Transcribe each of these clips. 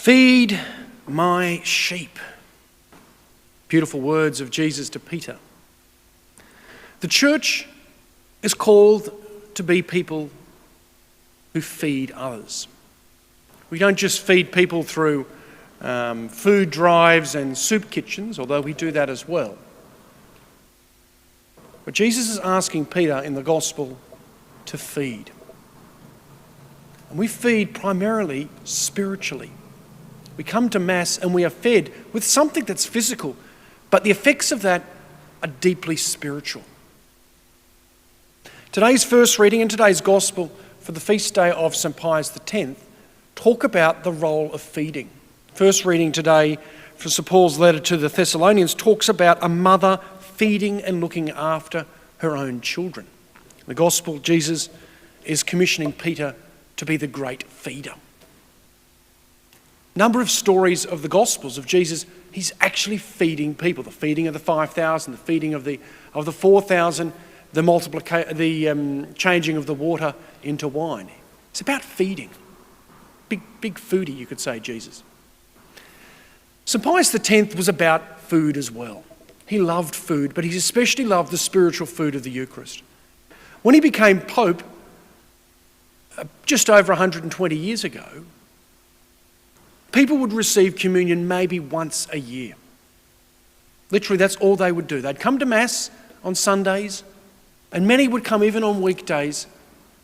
Feed my sheep. Beautiful words of Jesus to Peter. The church is called to be people who feed others. We don't just feed people through food drives and soup kitchens, although we do that as well. But Jesus is asking Peter in the gospel to feed. And we feed primarily spiritually. We come to Mass and we are fed with something that's physical, but the effects of that are deeply spiritual. Today's first reading and today's gospel for the feast day of St. Pius X talk about the role of feeding. First reading today from St. Paul's letter to the Thessalonians talks about a mother feeding and looking after her own children. In the gospel, Jesus is commissioning Peter to be the great feeder. Number of stories of the Gospels of Jesus, he's actually feeding people. The feeding of the 5,000, the feeding of the 4,000, the changing of the water into wine. It's about feeding. Big foodie, you could say, Jesus. St. Pius X was about food as well. He loved food, but he especially loved the spiritual food of the Eucharist. When he became Pope, just over 120 years ago, people would receive communion maybe once a year. Literally, that's all they would do. They'd come to Mass on Sundays, and many would come even on weekdays,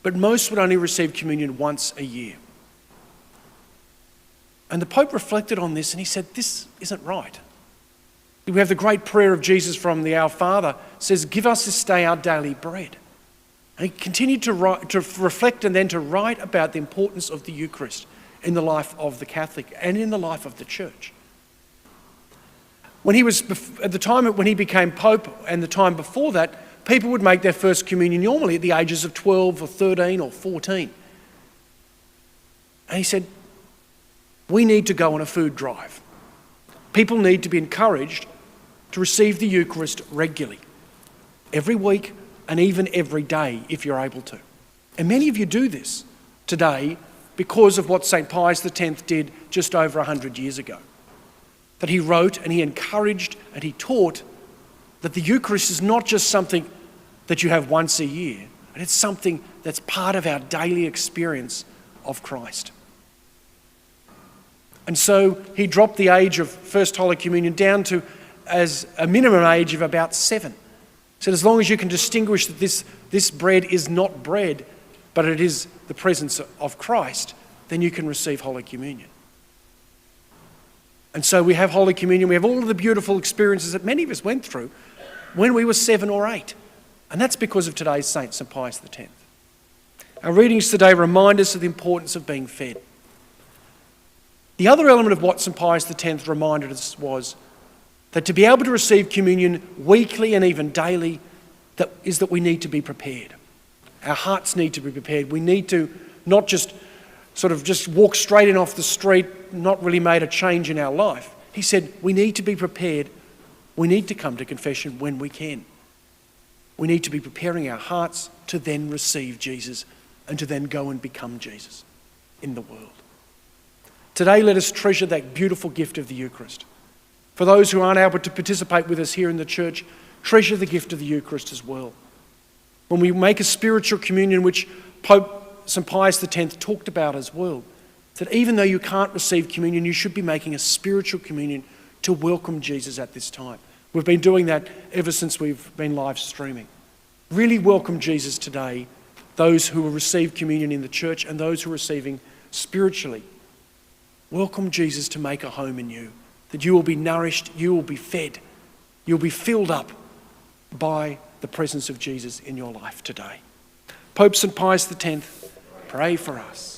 but most would only receive communion once a year. And the Pope reflected on this and he said, this isn't right. We have the great prayer of Jesus from the Our Father, says, give us this day our daily bread. And he continued to reflect and then to write about the importance of the Eucharist in the life of the Catholic and in the life of the Church. When he was, at the time when he became Pope and the time before that, people would make their first communion normally at the ages of 12 or 13 or 14. And he said, we need to go on a food drive. People need to be encouraged to receive the Eucharist regularly, every week and even every day if you're able to. And many of you do this today because of what St. Pius X did just over 100 years ago. That he wrote and he encouraged and he taught that the Eucharist is not just something that you have once a year, but it's something that's part of our daily experience of Christ. And so he dropped the age of First Holy Communion down to as a minimum age of about 7. He said as long as you can distinguish that this bread is not bread, but it is the presence of Christ, then you can receive Holy Communion. And so we have Holy Communion, we have all of the beautiful experiences that many of us went through when we were 7 or 8. And that's because of today's saint, St. Pius X. Our readings today remind us of the importance of being fed. The other element of what St. Pius X reminded us was that to be able to receive communion weekly and even daily, that we need to be prepared. Our hearts need to be prepared. We need to not just walk straight in off the street, not really made a change in our life. He said we need to be prepared. We need to come to confession when we can. We need to be preparing our hearts to then receive Jesus and to then go and become Jesus in the world. Today, let us treasure that beautiful gift of the Eucharist. For those who aren't able to participate with us here in the church, treasure the gift of the Eucharist as well. When we make a spiritual communion, which Pope St. Pius X talked about as well, that even though you can't receive communion, you should be making a spiritual communion to welcome Jesus at this time. We've been doing that ever since we've been live streaming. Really welcome Jesus today, those who will receive communion in the church and those who are receiving spiritually. Welcome Jesus to make a home in you, that you will be nourished, you will be fed, you'll be filled up by the presence of Jesus in your life today. Pope St. Pius X, pray for us.